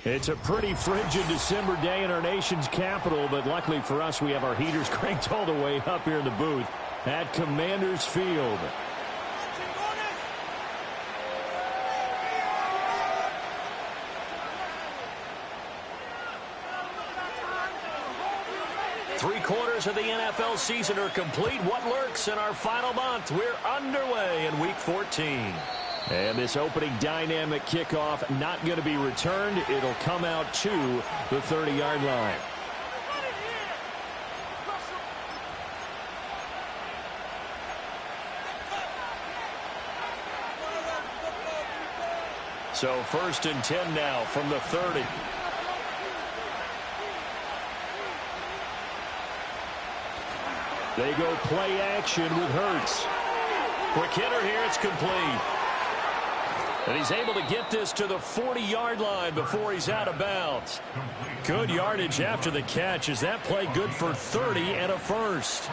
It's a pretty frigid December day in our nation's capital, but luckily for us, we have our heaters cranked all the way up here in the booth at Commanders Field. Three-quarters of the NFL season are complete. What lurks in our final month? We're underway in Week 14. And this opening dynamic kickoff not going to be returned. It'll come out to the 30-yard line. So 1st and 10 now from the 30. They go play action with Hurts. Quick hitter here. It's complete. And he's able to get this to the 40-yard line before he's out of bounds. Good yardage after the catch. Is that play good for 30 and a first?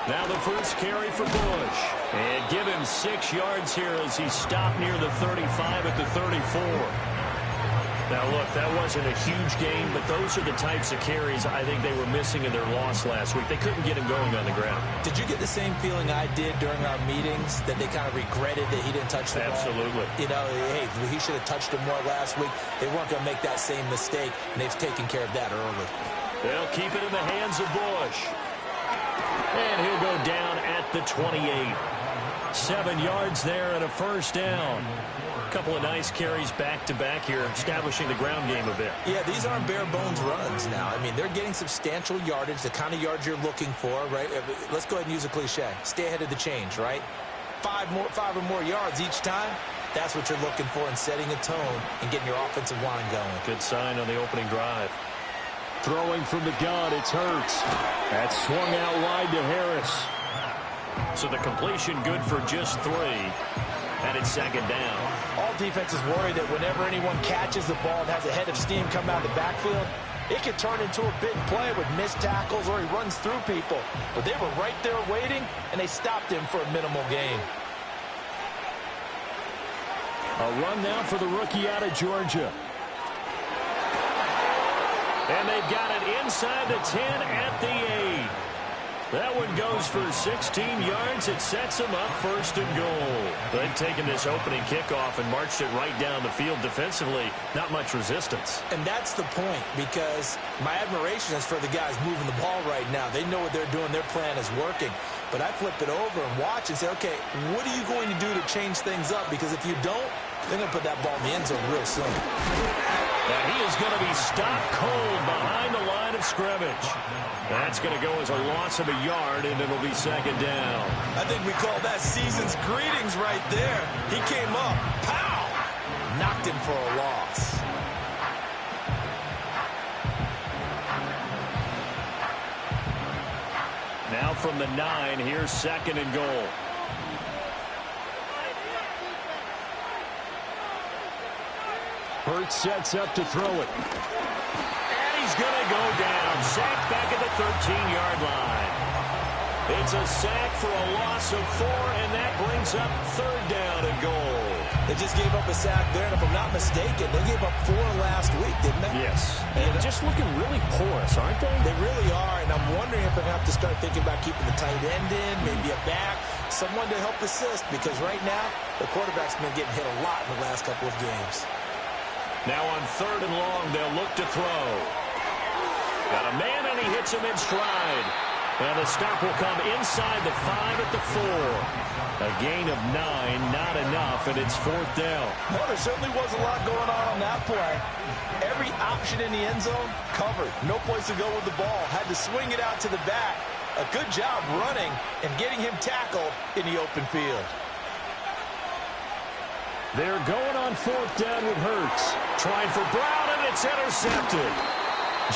Now the first carry for Bush. And give him 6 yards here as he stopped near the 35 at the 34. Now, look, that wasn't a huge game, but those are the types of carries I think they were missing in their loss last week. They couldn't get him going on the ground. Did you get the same feeling I did during our meetings, that they kind of regretted that he didn't touch the ball? Absolutely. You know, hey, he should have touched him more last week. They weren't going to make that same mistake, and they've taken care of that early. They'll keep it in the hands of Bush. And he'll go down at the 28. 7 yards there and a first down. A couple of nice carries back-to-back here, establishing the ground game a bit. Yeah, these aren't bare-bones runs now. I mean, they're getting substantial yardage, the kind of yards you're looking for, right? Let's go ahead and use a cliche. Stay ahead of the change, right? 5 or more yards each time. That's what you're looking for in setting a tone and getting your offensive line going. Good sign on the opening drive. Throwing from the gun, it's Hurts. That's swung out wide to Harris. So the completion good for just 3. And it's 2nd down. All defenses worry that whenever anyone catches the ball and has a head of steam come out of the backfield, it can turn into a big play with missed tackles or he runs through people. But they were right there waiting, and they stopped him for a minimal gain. A run now for the rookie out of Georgia. And they've got it inside the 10 at the 8. That one goes for 16 yards. It sets them up 1st and goal. They've taken this opening kickoff and marched it right down the field defensively. Not much resistance. And that's the point, because my admiration is for the guys moving the ball right now. They know what they're doing. Their plan is working. But I flip it over and watch and say, okay, what are you going to do to change things up? Because if you don't, they're going to put that ball in the end zone real soon. And he is going to be stopped cold behind the line of scrimmage. That's going to go as a loss of a yard, and it'll be 2nd down. I think we call that season's greetings right there. He came up, pow, knocked him for a loss. Now from the 9, here's 2nd and goal. Hurts sets up to throw it. And he's going to go down. Sacked back at the 13-yard line. It's a sack for a loss of 4, and that brings up 3rd down and goal. They just gave up a sack there, and if I'm not mistaken, they gave up 4 last week, didn't they? Yes. And just looking really porous, aren't they? They really are, and I'm wondering if they're going to have to start thinking about keeping the tight end in, maybe a back, someone to help assist, because right now, the quarterback's been getting hit a lot in the last couple of games. Now on 3rd and long, they'll look to throw. Got a man, and he hits him in stride. And the stop will come inside the 5 at the 4. A gain of 9, not enough, and it's 4th down. Well, there certainly was a lot going on that play. Every option in the end zone covered. No place to go with the ball. Had to swing it out to the back. A good job running and getting him tackled in the open field. They're going on 4th down with Hurts. Trying for Brown, and it's intercepted.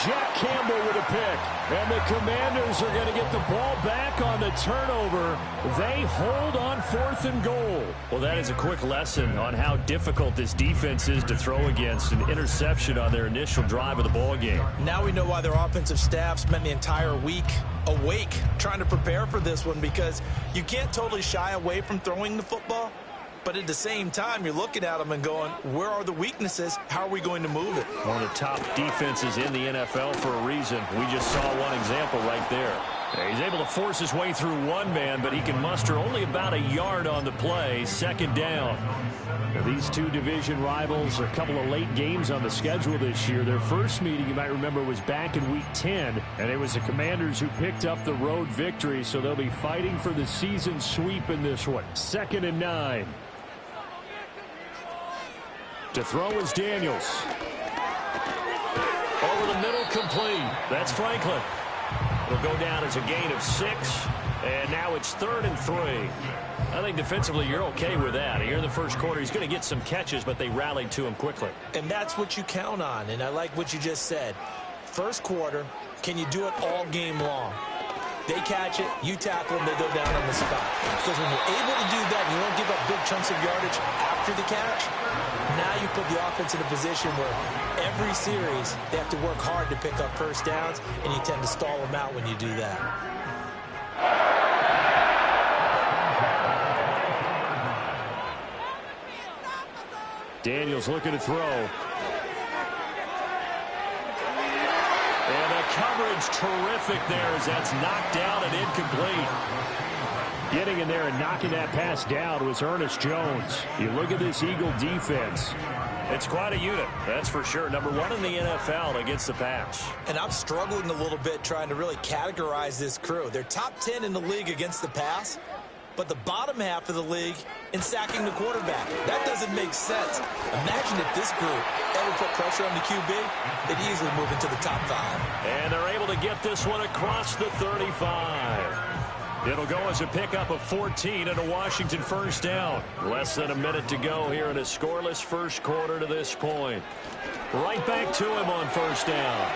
Jack Campbell with a pick. And the Commanders are going to get the ball back on the turnover. They hold on 4th and goal. Well, that is a quick lesson on how difficult this defense is to throw against. An interception on their initial drive of the ball game. Now we know why their offensive staff spent the entire week awake trying to prepare for this one, because you can't totally shy away from throwing the football. But at the same time, you're looking at them and going, where are the weaknesses? How are we going to move it? One of the top defenses in the NFL for a reason. We just saw one example right there. He's able to force his way through one man, but he can muster only about a yard on the play. 2nd down. Now, these two division rivals are a couple of late games on the schedule this year. Their first meeting, you might remember, was back in Week 10, and it was the Commanders who picked up the road victory, so they'll be fighting for the season sweep in this one. 2nd and 9. To throw is Daniels. Over the middle, complete. That's Franklin. It'll go down as a gain of 6, and now it's 3rd and 3. I think defensively you're okay with that. Here in the first quarter, he's going to get some catches, but they rallied to him quickly. And that's what you count on, and I like what you just said. First quarter, can you do it all game long? They catch it, you tackle them, they go down on the spot. Because when you're able to do that, you don't give up big chunks of yardage after the catch. Now you put the offense in a position where every series they have to work hard to pick up first downs, and you tend to stall them out when you do that. Daniels looking to throw. And the coverage terrific there as that's knocked down and incomplete. Getting in there and knocking that pass down was Ernest Jones. You look at this Eagle defense. It's quite a unit, that's for sure. Number 1 in the NFL against the pass. And I'm struggling a little bit trying to really categorize this crew. They're top 10 in the league against the pass, but the bottom half of the league in sacking the quarterback. That doesn't make sense. Imagine if this group ever put pressure on the QB, they'd easily move into the top 5. And they're able to get this one across the 35. It'll go as a pickup of 14 and a Washington first down. Less than a minute to go here in a scoreless first quarter to this point. Right back to him on first down.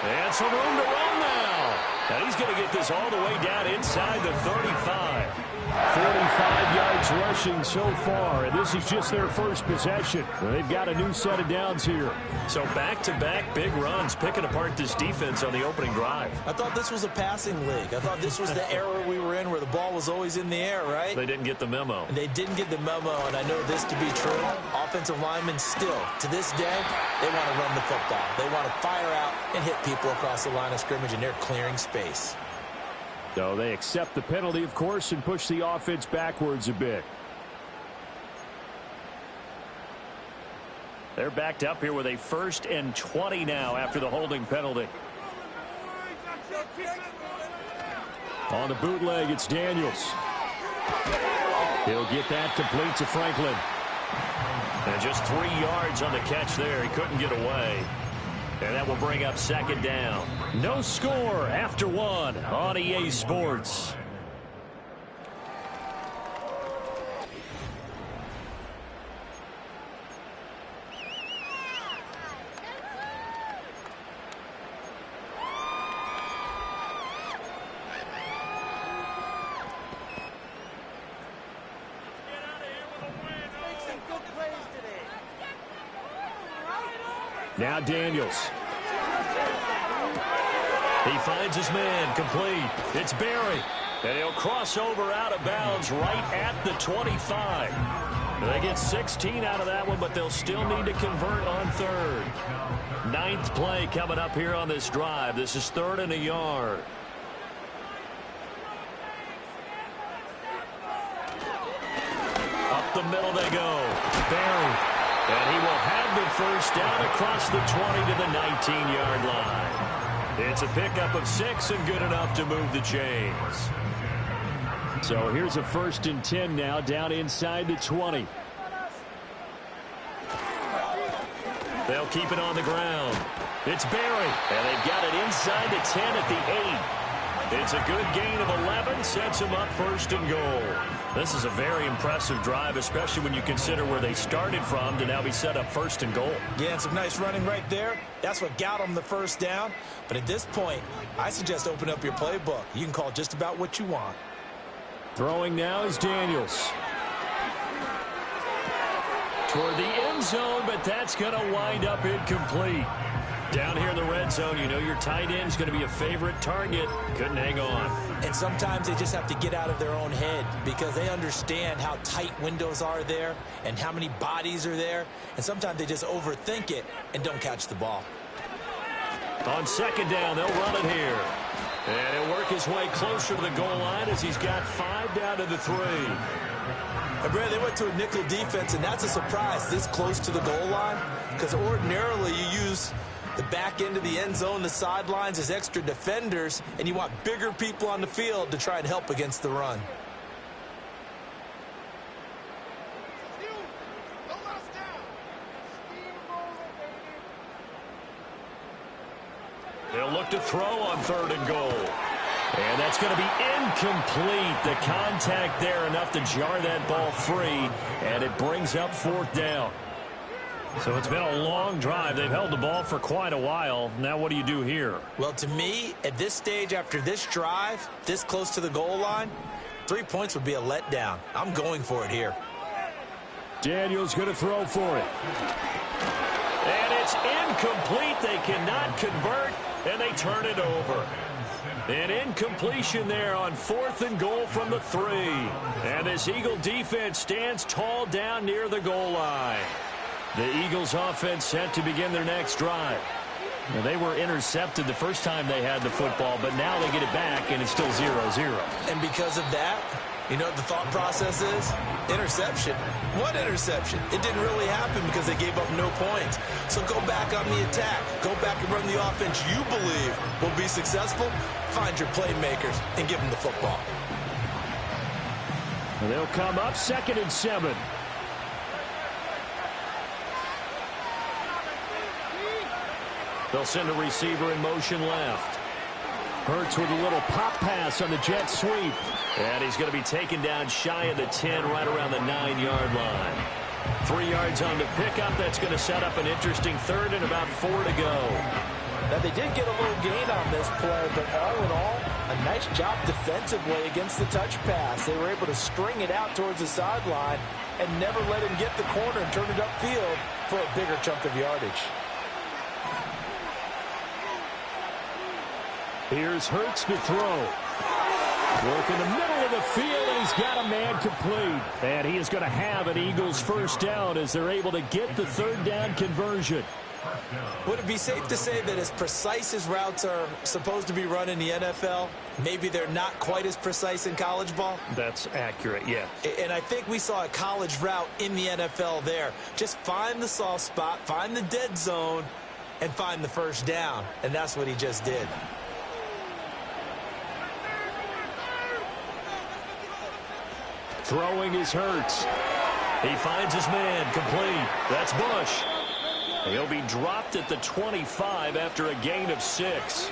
And some room to run now. And he's going to get this all the way down inside the 35. 45 yards rushing so far, and this is just their first possession. They've got a new set of downs here. So back-to-back big runs, picking apart this defense on the opening drive. I thought this was a passing league. I thought this was the era we were in where the ball was always in the air, right? They didn't get the memo. And they didn't get the memo, and I know this to be true. Offensive linemen still, to this day, they want to run the football. They want to fire out and hit people across the line of scrimmage, and they're clearing space. So they accept the penalty, of course, and push the offense backwards a bit. They're backed up here with a 1st and 20 now after the holding penalty. On the bootleg, it's Daniels. He'll get that complete to Franklin. And just 3 yards on the catch there. He couldn't get away. And that will bring up 2nd down. No score after 1 on EA Sports. Now Daniels. He finds his man, complete. It's Berry. And he'll cross over out of bounds right at the 25. They get 16 out of that one, but they'll still need to convert on 3rd. 9th play coming up here on this drive. This is 3rd and a yard. Up the middle they go. Berry. And he will have the first down across the 20 to the 19-yard line. It's a pickup of 6 and good enough to move the chains. So here's a 1st and 10 now down inside the 20. They'll keep it on the ground. It's Berry. And they've got it inside the 10 at the 8. It's a good gain of 11, sets him up first and goal. This is a very impressive drive, especially when you consider where they started from to now be set up first and goal. Yeah, and some nice running right there. That's what got them the first down. But at this point, I suggest open up your playbook. You can call just about what you want. Throwing now is Daniels. Toward the end zone, but that's going to wind up incomplete. Down here in the red zone, you know your tight end's going to be a favorite target. Couldn't hang on. And sometimes they just have to get out of their own head because they understand how tight windows are there and how many bodies are there. And sometimes they just overthink it and don't catch the ball. On second down, they'll run it here. And he'll work his way closer to the goal line as he's got 5 down to the 3. And Brad, they went to a nickel defense, and that's a surprise this close to the goal line because ordinarily you use the back end of the end zone, the sidelines as extra defenders, and you want bigger people on the field to try and help against the run. They'll look to throw on 3rd and goal. And that's going to be incomplete. The contact there enough to jar that ball free, and it brings up 4th down. So it's been a long drive. They've held the ball for quite a while. Now what do you do here? Well, to me, at this stage, after this drive, this close to the goal line, 3 points would be a letdown. I'm going for it here. Daniels going to throw for it. And it's incomplete. They cannot convert, and they turn it over. An incompletion there on 4th and goal from the 3. And this Eagle defense stands tall down near the goal line. The Eagles offense set to begin their next drive. Now, they were intercepted the first time they had the football, but now they get it back, and it's still 0-0. And because of that, you know what the thought process is? Interception. What interception? It didn't really happen because they gave up no points. So go back on the attack. Go back and run the offense you believe will be successful. Find your playmakers and give them the football. And they'll come up 2nd and 7. They'll send a receiver in motion left. Hurts with a little pop pass on the jet sweep. And he's going to be taken down shy of the 10, right around the 9-yard line. 3 yards on the pickup. That's going to set up an interesting 3rd and about 4 to go. Now, they did get a little gain on this play, but all in all, a nice job defensively against the touch pass. They were able to string it out towards the sideline and never let him get the corner and turn it upfield for a bigger chunk of yardage. Here's Hurts to throw. Work in the middle of the field, and he's got a man complete. And he is going to have an Eagles first down as they're able to get the 3rd down conversion. Would it be safe to say that as precise as routes are supposed to be run in the NFL, maybe they're not quite as precise in college ball? That's accurate, yeah. And I think we saw a college route in the NFL there. Just find the soft spot, find the dead zone, and find the first down. And that's what he just did. Throwing is Hurts. He finds his man, complete. That's Bush. He'll be dropped at the 25 after a gain of 6.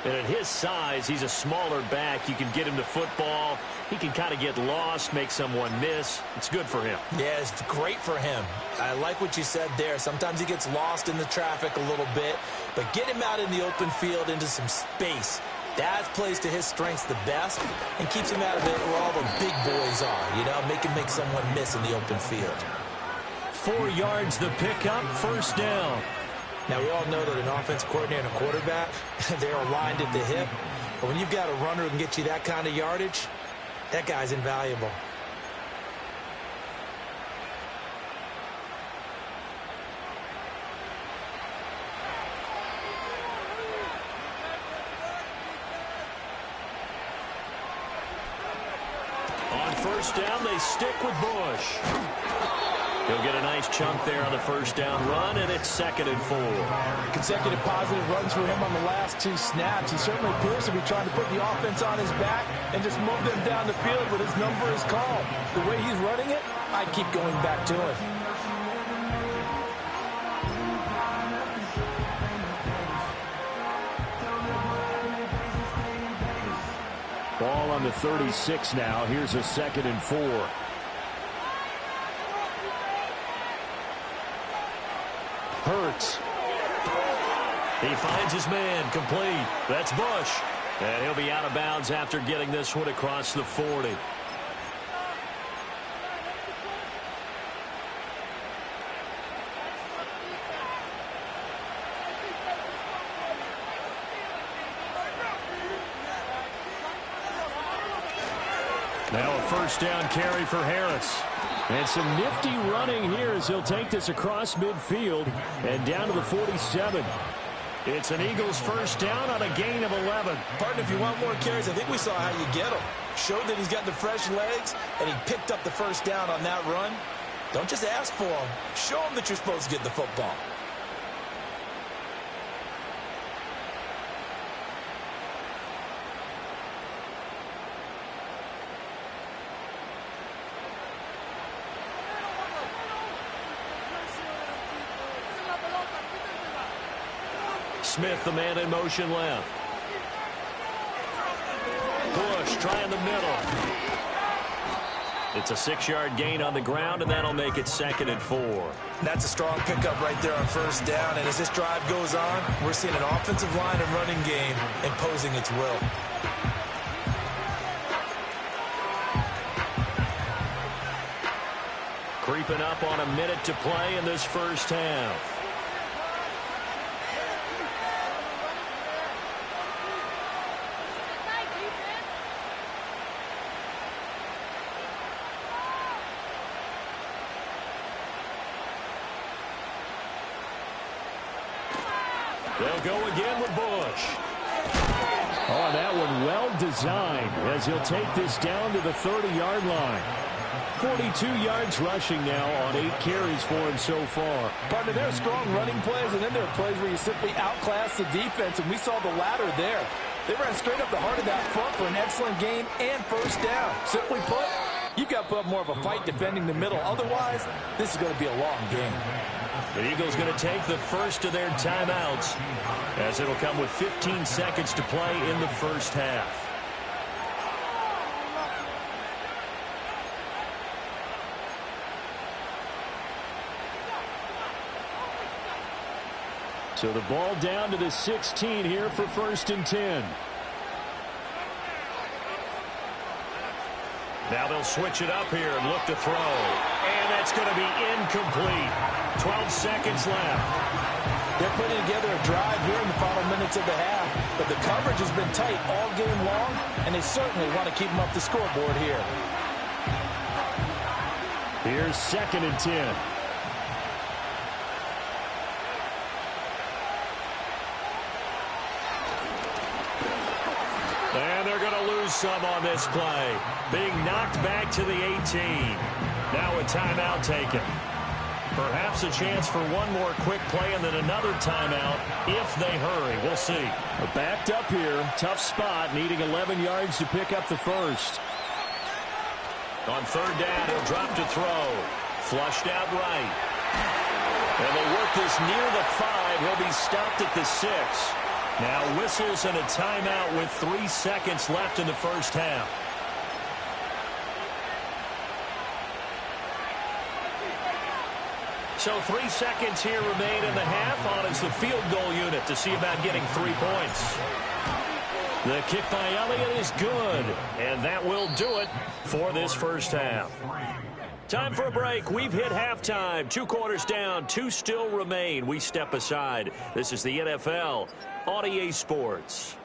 And at his size, he's a smaller back. You can get him the football. He can kind of get lost, make someone miss. It's good for him. Yeah, it's great for him. I like what you said there. Sometimes he gets lost in the traffic a little bit, but get him out in the open field into some space. That plays to his strengths the best and keeps him out of it where all the big boys are, you know, make someone miss in the open field. 4 yards the pickup, first down. Now, we all know that an offensive coordinator and a quarterback, they're aligned at the hip. But when you've got a runner who can get you that kind of yardage, that guy's invaluable. On first down, they stick with Bush. He'll get a nice chunk there on the first down run, and it's 2nd and 4. Consecutive positive runs for him on the last 2 snaps. He certainly appears to be trying to put the offense on his back and just move them down the field, but his number is called. The way he's running it, I keep going back to him. Ball on the 36 now. Here's a 2nd and 4. Hurts. He finds his man, complete. That's Bush. And he'll be out of bounds after getting this one across the 40. Now a first down carry for Harris. And some nifty running here as he'll take this across midfield and down to the 47. It's an Eagles first down on a gain of 11. Partner, if you want more carries, I think we saw how you get them. Showed that he's got the fresh legs, and he picked up the first down on that run. Don't just ask for them. Show them that you're supposed to get the football. Smith, the man in motion left. Bush trying the middle. It's a 6-yard gain on the ground, and that'll make it 2nd and 4. That's a strong pickup right there on first down. And as this drive goes on, we're seeing an offensive line and running game imposing its will. Creeping up on a minute to play in this first half. They'll go again with Bush. Oh, that one well designed as he'll take this down to the 30-yard line. 42 yards rushing now on 8 carries for him so far. Partner, there are strong running plays, and then there are plays where you simply outclass the defense, and we saw the latter there. They ran straight up the heart of that front for an excellent gain and first down. Simply put, you've got to put up more of a fight defending the middle. Otherwise, this is going to be a long game. The Eagles going to take the first of their timeouts as it'll come with 15 seconds to play in the first half. So the ball down to the 16 here for 1st and 10. Now they'll switch it up here and look to throw. And that's going to be incomplete. 12 seconds left. They're putting together a drive here in the final minutes of the half. But the coverage has been tight all game long, and they certainly want to keep them up the scoreboard here. Here's 2nd and 10. And they're going to lose some on this play. Being knocked back to the 18. Now a timeout taken. Perhaps a chance for one more quick play and then another timeout if they hurry. We'll see. Backed up here. Tough spot. Needing 11 yards to pick up the first. On 3rd down, he'll drop to throw. Flushed out right. And they'll work this near the 5. He'll be stopped at the 6. Now whistles and a timeout with 3 seconds left in the first half. So 3 seconds here remain in the half. On is the field goal unit to see about getting 3 points. The kick by Elliott is good. And that will do it for this first half. Time for a break. We've hit halftime. 2 quarters down. 2 still remain. We step aside. This is the NFL on EA Sports.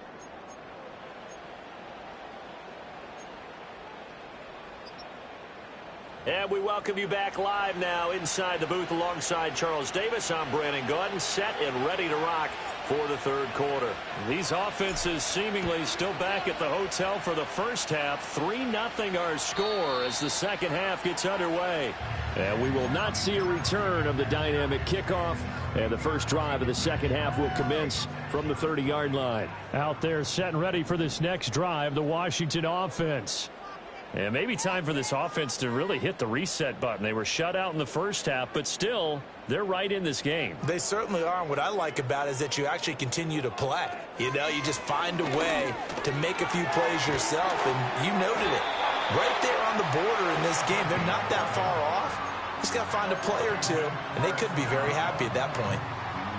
And we welcome you back live now inside the booth alongside Charles Davis. I'm Brandon Gordon, set and ready to rock for the 3rd quarter. These offenses seemingly still back at the hotel for the first half. 3-0 our score as the second half gets underway. And we will not see a return of the dynamic kickoff. And the first drive of the second half will commence from the 30-yard line. Out there set and ready for this next drive, the Washington offense. And maybe time for this offense to really hit the reset button. They were shut out in the first half, but still, they're right in this game. They certainly are. And what I like about it is that you actually continue to play. You know, you just find a way to make a few plays yourself, and you noted it. Right there on the border in this game, they're not that far off. Just got to find a play or two, and they could be very happy at that point.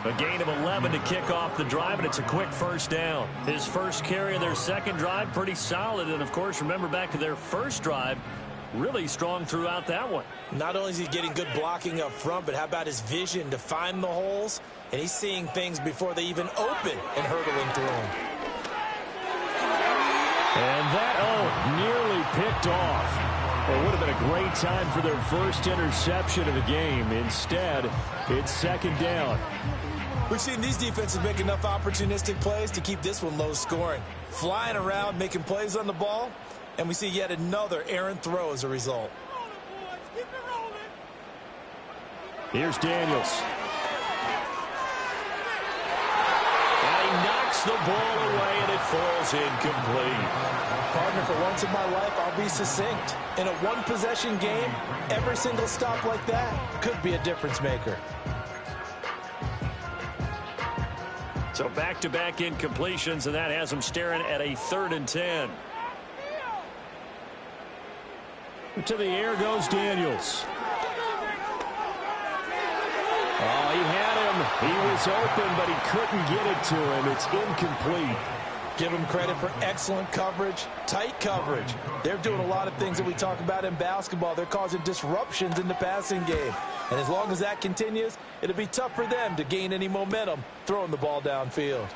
A gain of 11 to kick off the drive, and it's a quick first down. His first carry of their second drive, pretty solid. And, of course, remember back to their first drive, really strong throughout that one. Not only is he getting good blocking up front, but how about his vision to find the holes? And he's seeing things before they even open and hurdling through them. And that, nearly picked off. It would have been a great time for their first interception of the game. Instead, it's second down. We've seen these defenses make enough opportunistic plays to keep this one low scoring. Flying around, making plays on the ball, and we see yet another errant throw as a result. Here's Daniels. And he knocks the ball away, and it falls incomplete. Partner, for once in my life, I'll be succinct. In a one-possession game, every single stop like that could be a difference maker. So back-to-back incompletions, and that has them staring at a 3rd and 10. To the air goes Daniels. Oh, he had him. He was open, but he couldn't get it to him. It's incomplete. Give them credit for excellent coverage, tight coverage. They're doing a lot of things that we talk about in basketball. They're causing disruptions in the passing game. And as long as that continues, it'll be tough for them to gain any momentum throwing the ball downfield.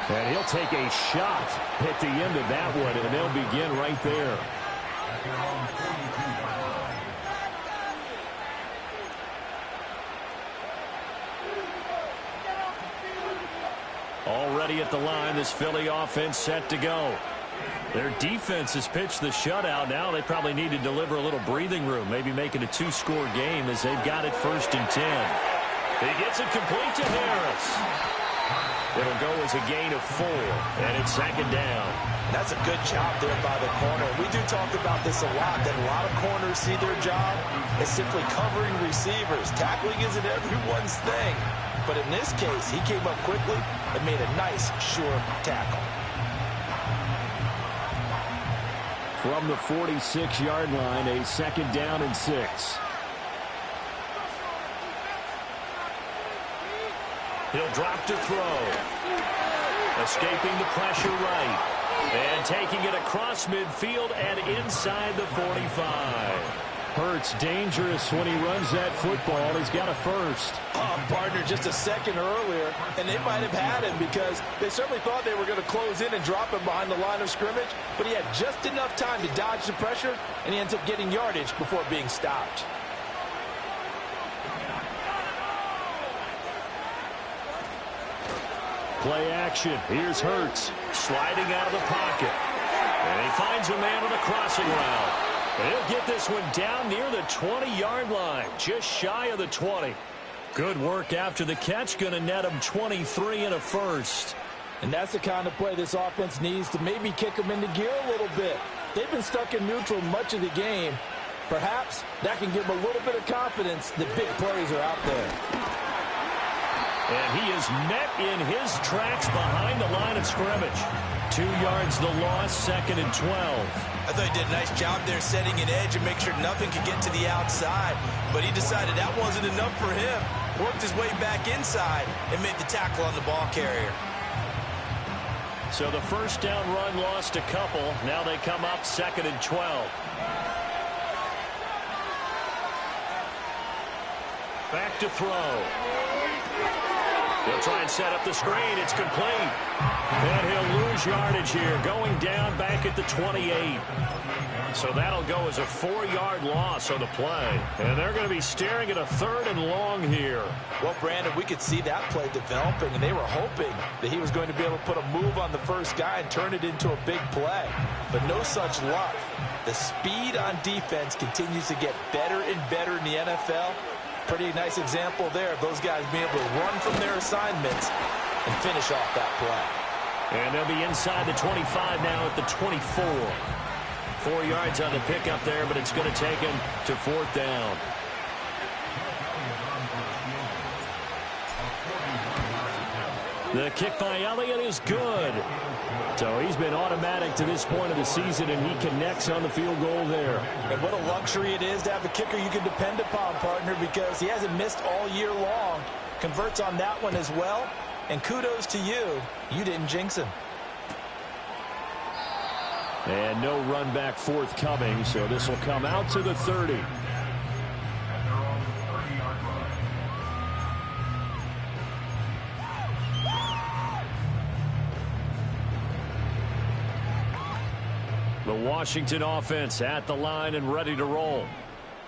And he'll take a shot at the end of that one, and they'll begin right there. Already at the line, this Philly offense set to go. Their defense has pitched the shutout. Now they probably need to deliver a little breathing room, maybe make it a 2-score game as they've got it 1st and 10. He gets it complete to Harris. It'll go as a gain of 4, and it's second down. That's a good job there by the corner. We do talk about this a lot, that a lot of corners see their job as simply covering receivers. Tackling isn't everyone's thing. But in this case, he came up quickly and made a nice, sure tackle. From the 46-yard line, a 2nd down and 6. He'll drop to throw. Escaping the pressure right. And taking it across midfield and inside the 45. Hurts dangerous when he runs that football. He's got a first. Partner, just a second earlier, and they might have had him because they certainly thought they were going to close in and drop him behind the line of scrimmage, but he had just enough time to dodge the pressure, and he ends up getting yardage before being stopped. Play action. Here's Hurts sliding out of the pocket. And he finds a man on the crossing route. And he'll get this one down near the 20-yard line, just shy of the 20. Good work after the catch, going to net him 23 and a first. And that's the kind of play this offense needs to maybe kick them into gear a little bit. They've been stuck in neutral much of the game. Perhaps that can give them a little bit of confidence that big plays are out there. And he is met in his tracks behind the line of scrimmage. 2 yards the loss, 2nd and 12. I thought he did a nice job there setting an edge and make sure nothing could get to the outside. But he decided that wasn't enough for him. Worked his way back inside and made the tackle on the ball carrier. So the first down run lost a couple. Now they come up 2nd and 12. Back to throw. He'll try and set up the screen. It's complete. And he'll lose yardage here, going down back at the 28. So that'll go as a 4-yard loss on the play. And they're going to be staring at a 3rd and long here. Well, Brandon, we could see that play developing, and they were hoping that he was going to be able to put a move on the first guy and turn it into a big play. But no such luck. The speed on defense continues to get better and better in the NFL. Pretty nice example there of those guys being able to run from their assignments and finish off that play. And they'll be inside the 25 now at the 24. 4 yards on the pickup there, but it's going to take him to 4th down. The kick by Elliott is good. So he's been automatic to this point of the season, and he connects on the field goal there. And what a luxury it is to have a kicker you can depend upon, partner, because he hasn't missed all year long. Converts on that one as well. And kudos to you. You didn't jinx him. And no run back forthcoming, so this will come out to the 30. The Washington offense at the line and ready to roll.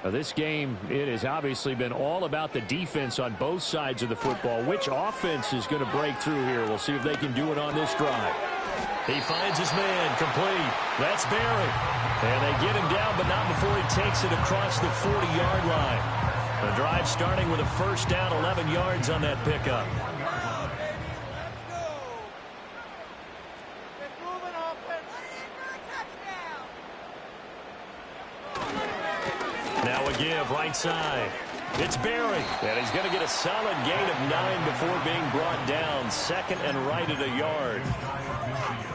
Now this game, it has obviously been all about the defense on both sides of the football. Which offense is going to break through here? We'll see if they can do it on this drive. He finds his man, complete. That's Barry. And they get him down, but not before he takes it across the 40-yard line. The drive starting with a first down, 11 yards on that pickup. Now a give right side. It's Barry, and he's going to get a solid gain of 9 before being brought down. Second and right at a yard.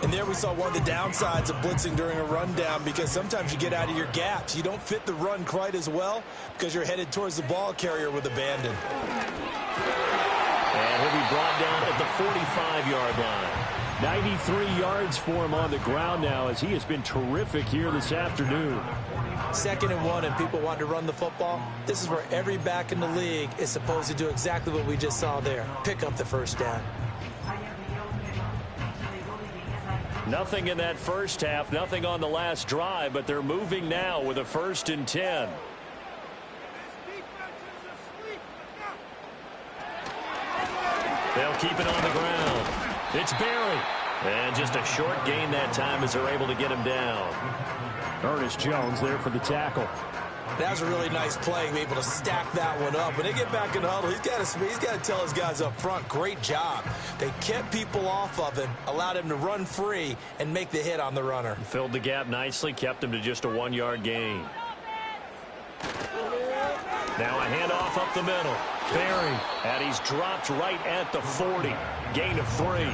And there we saw one of the downsides of blitzing during a rundown, because sometimes you get out of your gaps. You don't fit the run quite as well because you're headed towards the ball carrier with abandon. And he'll be brought down at the 45-yard line. 93 yards for him on the ground now, as he has been terrific here this afternoon. 2nd and 1, and people want to run the football. This is where every back in the league is supposed to do exactly what we just saw there. Pick up the first down. Nothing in that first half, nothing on the last drive, but they're moving now with a 1st and 10. They'll keep it on the ground. It's Barry. And just a short gain that time as they're able to get him down. Ernest Jones there for the tackle. That was a really nice play, be able to stack that one up. When they get back in the huddle, he's got to tell his guys up front, great job. They kept people off of him, allowed him to run free, and make the hit on the runner. Filled the gap nicely, kept him to just a 1-yard gain. Now a handoff up the middle. Barry, and he's dropped right at the 40. Gain of 3.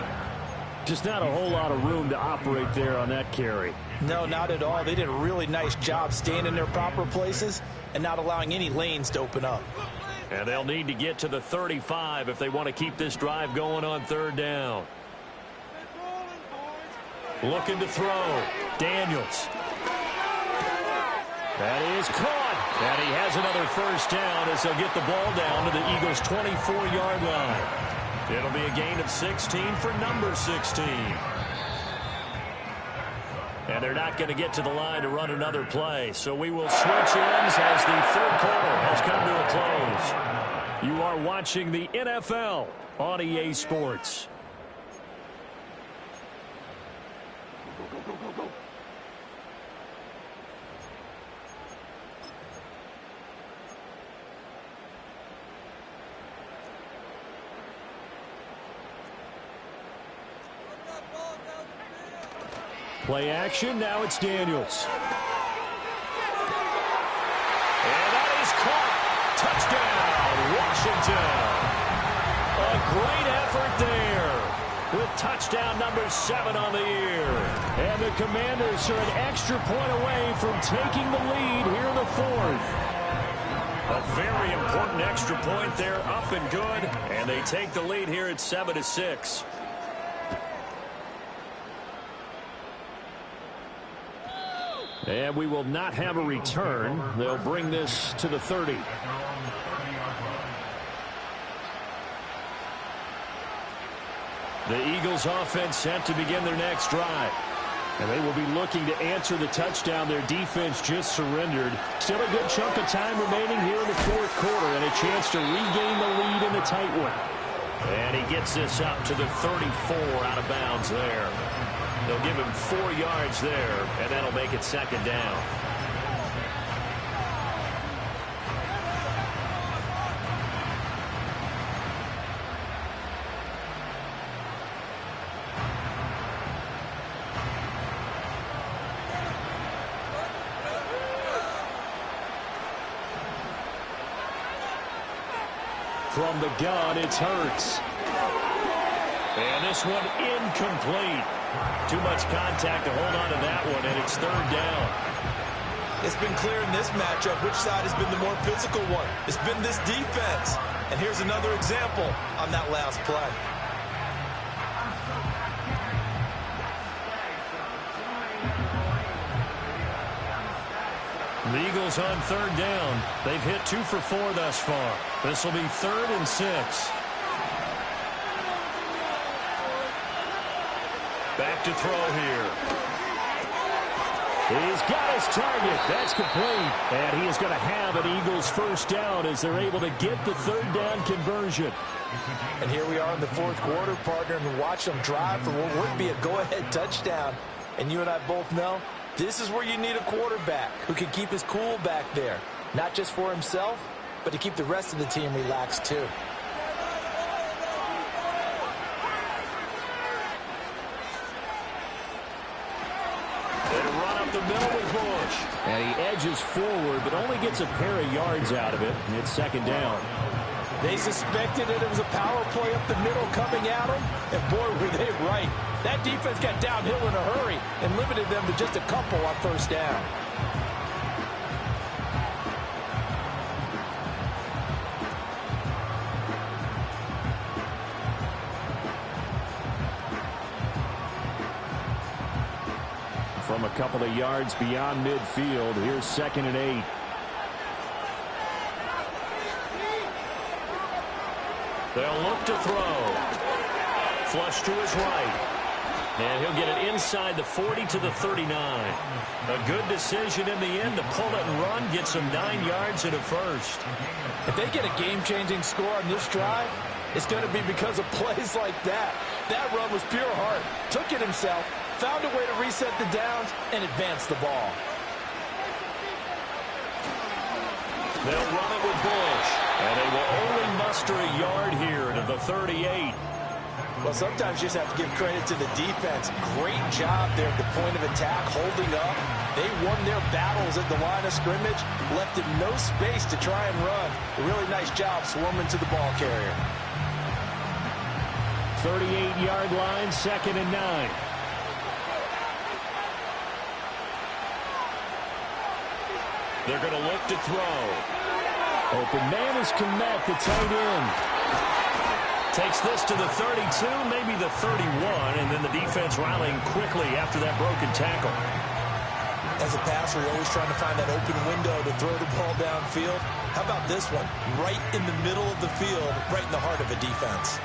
Just not a whole lot of room to operate there on that carry. No, not at all. They did a really nice job staying in their proper places and not allowing any lanes to open up. And they'll need to get to the 35 if they want to keep this drive going on 3rd down. Looking to throw. Daniels. That is caught. And he has another first down as they'll get the ball down to the Eagles' 24-yard line. It'll be a gain of 16 for number 16. And they're not going to get to the line to run another play. So we will switch ends as the 3rd quarter has come to a close. You are watching the NFL on EA Sports. Play action, now it's Daniels. And that is caught. Touchdown, Washington. A great effort there with touchdown number 7 on the year. And the Commanders are an extra point away from taking the lead here in the 4th. A very important extra point there, up and good. And they take the lead here at 7-6. And we will not have a return. They'll bring this to the 30. The Eagles offense set to begin their next drive. And they will be looking to answer the touchdown their defense just surrendered. Still a good chunk of time remaining here in the 4th quarter and a chance to regain the lead in the tight one. And he gets this up to the 34 out of bounds there. They'll give him 4 yards there, and that'll make it 2nd down. from the gun, it's Hurts. And this one incomplete. Too much contact to hold on to that one, and it's third down. It's been clear in this matchup which side has been the more physical one. It's been this defense. And here's another example on that last play. The Eagles on third down. They've hit 2 for 4 thus far. This will be 3rd and 6. Back to throw here. He's got his target. That's complete. And he is going to have an Eagles first down as they're able to get the third down conversion. And here we are in the fourth quarter, partner, and watch them drive for what would be a go-ahead touchdown. And you and I both know this is where you need a quarterback who can keep his cool back there. Not just for himself, but to keep the rest of the team relaxed too. The middle with Bush. And he edges forward, but only gets a pair of yards out of it. And it's second down. They suspected it was a power play up the middle coming at them. And boy, were they right. That defense got downhill in a hurry and limited them to just a couple on first down. From a couple of yards beyond midfield, here's 2nd and 8. They'll look to throw. Flush to his right. And he'll get it inside the 40 to the 39. A good decision in the end to pull it and run, get some 9 yards and a first. If they get a game-changing score on this drive, it's going to be because of plays like that. That run was pure heart. Took it himself. Found a way to reset the downs and advance the ball. They'll run it with Bush. And they will only muster a yard here to the 38. Well, sometimes you just have to give credit to the defense. Great job there at the point of attack, holding up. They won their battles at the line of scrimmage, left him no space to try and run. A really nice job swarming to the ball carrier. 38-yard line, 2nd and 9. They're going to look to throw. Open man is Komet, the tight end. Takes this to the 32, maybe the 31, and then the defense rallying quickly after that broken tackle. As a passer, you're always trying to find that open window to throw the ball downfield. How about this one? Right in the middle of the field, right in the heart of a defense.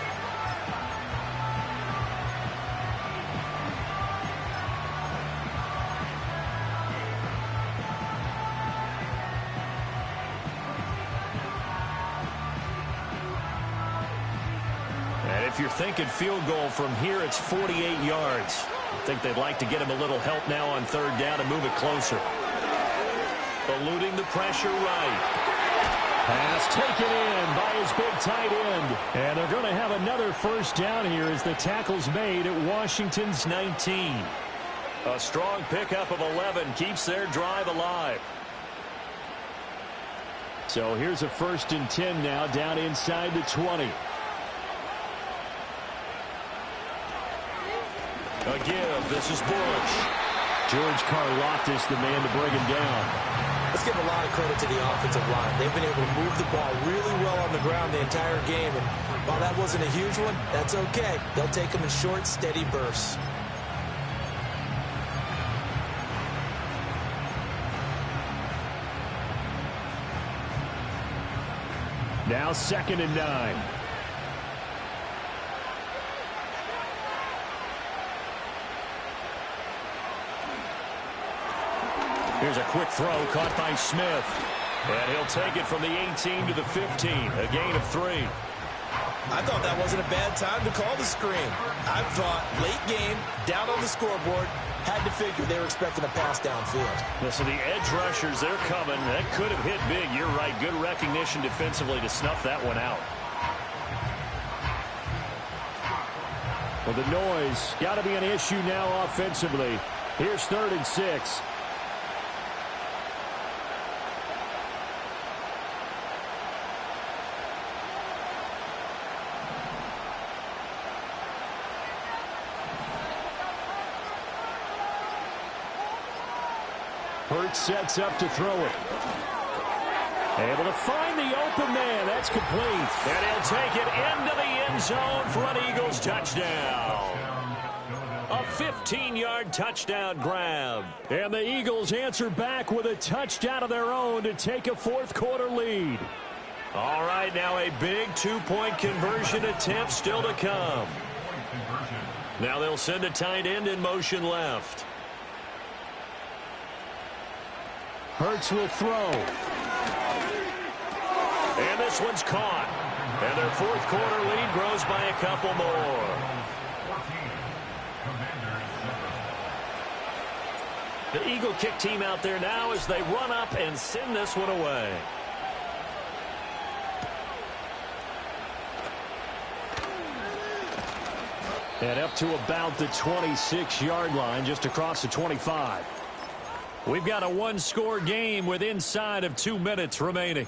If you're thinking field goal from here, it's 48 yards. I think they'd like to get him a little help now on third down and move it closer. Eluding the pressure right. Pass taken in by his big tight end. And they're going to have another first down here as the tackle's made at Washington's 19. A strong pickup of 11 keeps their drive alive. So here's a 1st and 10 now down inside the 20. A give. This is Bush. George Karlaftis, the man to bring him down. Let's give a lot of credit to the offensive line. They've been able to move the ball really well on the ground the entire game. And while that wasn't a huge one, that's okay. They'll take them in short, steady bursts. Now 2nd and 9. Here's a quick throw caught by Smith. And he'll take it from the 18 to the 15. A gain of 3. I thought that wasn't a bad time to call the screen. I thought late game, down on the scoreboard, had to figure they were expecting a pass downfield. Listen, the edge rushers, they're coming. That could have hit big. You're right. Good recognition defensively to snuff that one out. Well, the noise got to be an issue now offensively. Here's 3rd and 6. Hurts sets up to throw it. Able to find the open man. That's complete. And he'll take it into the end zone for an Eagles touchdown. A 15-yard touchdown grab. And the Eagles answer back with a touchdown of their own to take a fourth-quarter lead. All right, now a big two-point conversion attempt still to come. Now they'll send a tight end in motion left. Hurts will throw. And this one's caught. And their fourth-quarter lead grows by a couple more. The Eagle kick team out there now as they run up and send this one away. And up to about the 26-yard line, just across the 25. We've got a one-score game with inside of 2 minutes remaining.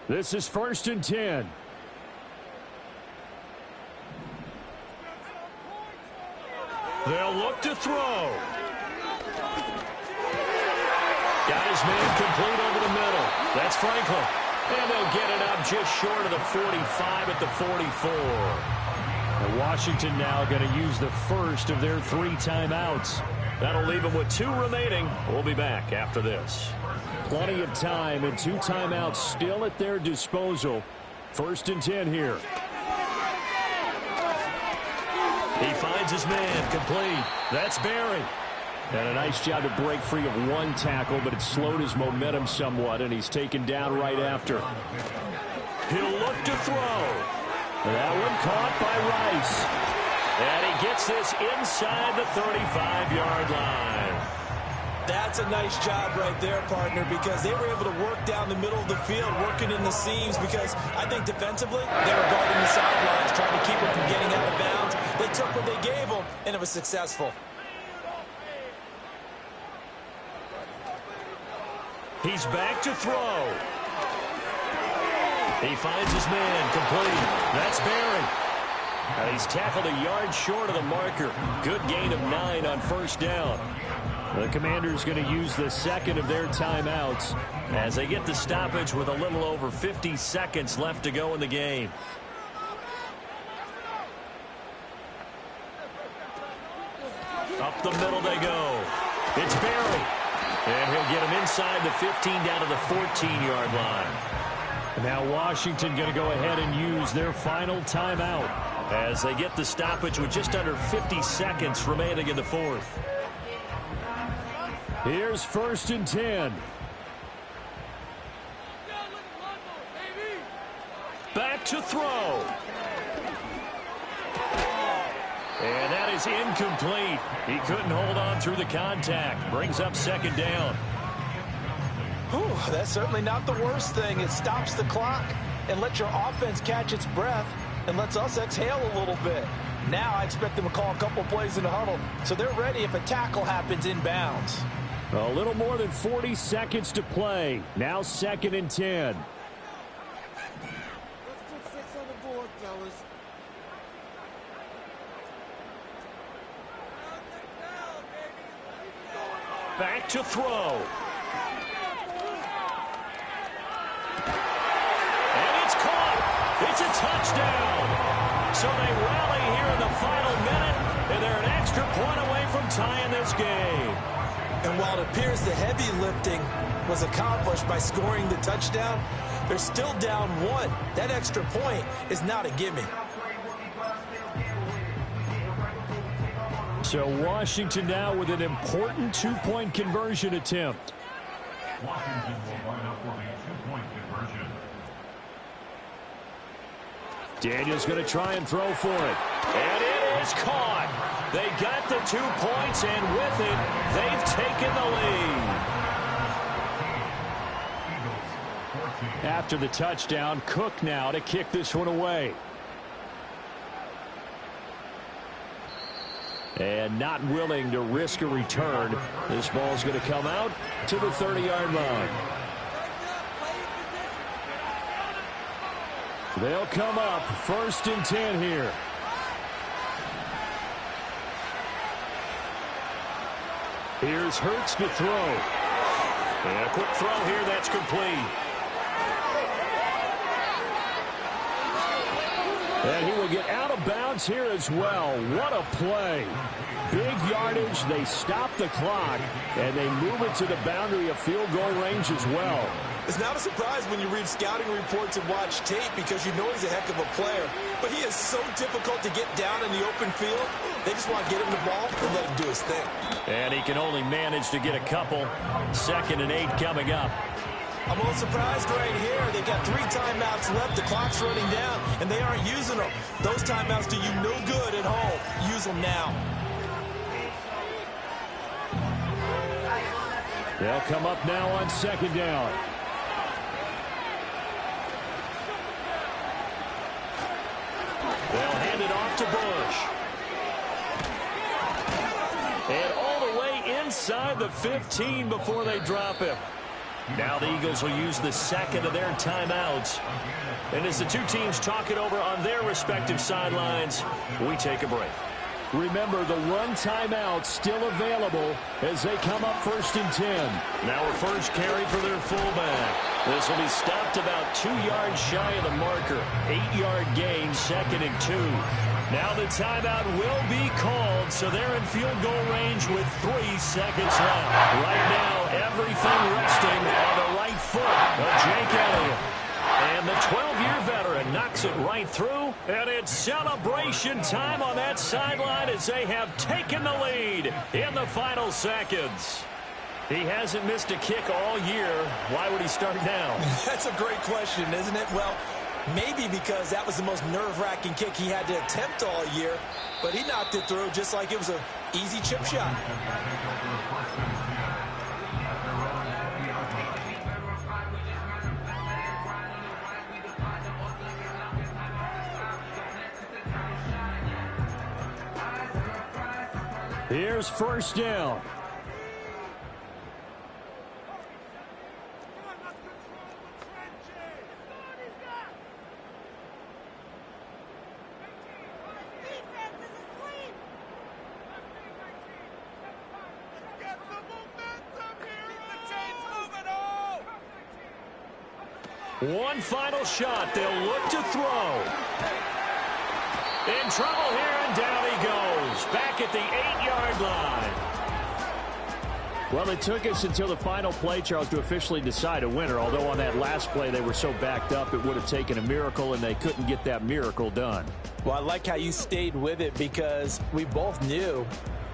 This is 1st and 10. They'll look to throw. Got his man complete over the middle. That's Franklin. And they'll get it up just short of the 45 at the 44. And Washington now going to use the first of their 3 timeouts. That'll leave them with 2 remaining. We'll be back after this. Plenty of time and 2 timeouts still at their disposal. 1st and 10 here. He finds his man complete. That's Barry. And a nice job to break free of 1 tackle, but it slowed his momentum somewhat, and he's taken down right after. He'll look to throw. That one caught by Rice. And he gets this inside the 35-yard line. That's a nice job right there, partner, because they were able to work down the middle of the field, working in the seams, because I think defensively they were guarding the sidelines, trying to keep them from getting out of bounds. They took what they gave them, and it was successful. He's back to throw. He finds his man complete. That's Barry. And he's tackled a yard short of the marker. Good gain of 9 on 1st down. The Commanders going to use the second of their timeouts as they get the stoppage with a little over 50 seconds left to go in the game. Up the middle they go. It's Barry. And he'll get him inside the 15 down to the 14-yard line. Now Washington going to go ahead and use their final timeout as they get the stoppage with just under 50 seconds remaining in the 4th. Here's 1st and 10. Back to throw. And that is incomplete. He couldn't hold on through the contact. Brings up 2nd down. Whew, that's certainly not the worst thing. It stops the clock and lets your offense catch its breath and lets us exhale a little bit. Now I expect them to call a couple plays in the huddle so they're ready if a tackle happens inbounds. A little more than 40 seconds to play. Now 2nd and 10. Let's put 6 on the board, fellas. Back to throw. And it's caught. It's a touchdown. So they rally here in the final minute, and they're an extra point away from tying this game. And while it appears the heavy lifting was accomplished by scoring the touchdown, they're still down 1. That extra point is not a gimme. So Washington now with an important 2-point conversion attempt. Washington will line up for the 2-point conversion. Daniel's going to try and throw for it. And it is caught. They got the 2 points, and with it, they've taken the lead. After the touchdown, Cook now to kick this one away. And not willing to risk a return. This ball's going to come out to the 30-yard line. They'll come up 1st and 10 here. Here's Hurts to throw. And a quick throw here, that's complete. And he will get out of bounds here as well. What a play. Big yardage, they stop the clock, and they move it to the boundary of field goal range as well. It's not a surprise when you read scouting reports and watch tape because you know he's a heck of a player. But he is so difficult to get down in the open field. They just want to get him the ball and let him do his thing. And he can only manage to get a couple. 2nd and 8 coming up. I'm a little surprised right here. They've got 3 timeouts left. The clock's running down, and they aren't using them. Those timeouts do you no good at home. Use them now. They'll come up now on 2nd down. They'll hand it off to Bush. And all the way inside the 15 before they drop him. Now the Eagles will use the 2nd of their timeouts. And as the two teams talk it over on their respective sidelines, we take a break. Remember, the 1 timeout still available as they come up 1st and 10. Now a first carry for their fullback. This will be stopped about 2 yards shy of the marker. 8-yard gain, 2nd and 2. Now the timeout will be called, so they're in field goal range with 3 seconds left. Right now, everything resting on the right foot of Jake Elliott. And the 12-year veteran knocks it right through, and it's celebration time on that sideline as they have taken the lead in the final seconds. He hasn't missed a kick all year. Why would he start now? That's a great question, isn't it? Well, maybe because that was the most nerve-wracking kick he had to attempt all year, but he knocked it through just like it was an easy chip shot. Here's 1st down. One final shot. They'll look to throw. In trouble here, and down he goes. Back at the 8-yard line. Well, it took us until the final play, Charles, to officially decide a winner. Although on that last play they were so backed up, it would have taken a miracle, and they couldn't get that miracle done. Well, I like how you stayed with it because we both knew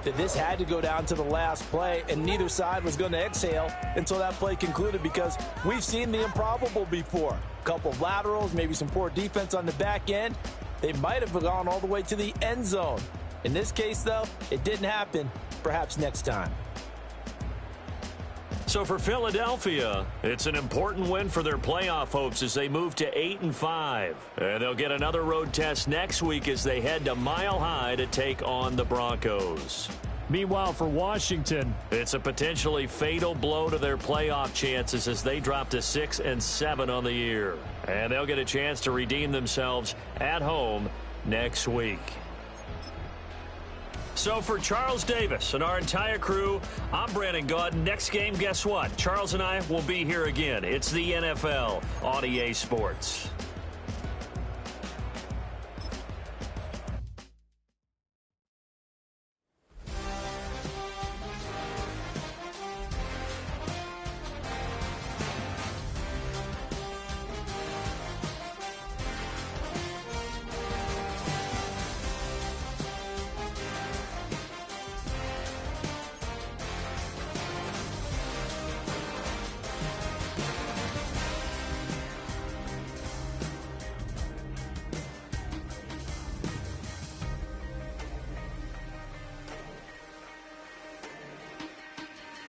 that this had to go down to the last play, and neither side was going to exhale until that play concluded because we've seen the improbable before. A couple of laterals, maybe some poor defense on the back end. They might have gone all the way to the end zone. In this case, though, it didn't happen. Perhaps next time. So for Philadelphia, it's an important win for their playoff hopes as they move to 8-5. And they'll get another road test next week as they head to Mile High to take on the Broncos. Meanwhile, for Washington, it's a potentially fatal blow to their playoff chances as they drop to 6-7 on the year. And they'll get a chance to redeem themselves at home next week. So for Charles Davis and our entire crew, I'm Brandon Gaudin. Next game, guess what? Charles and I will be here again. It's the NFL on EA Sports.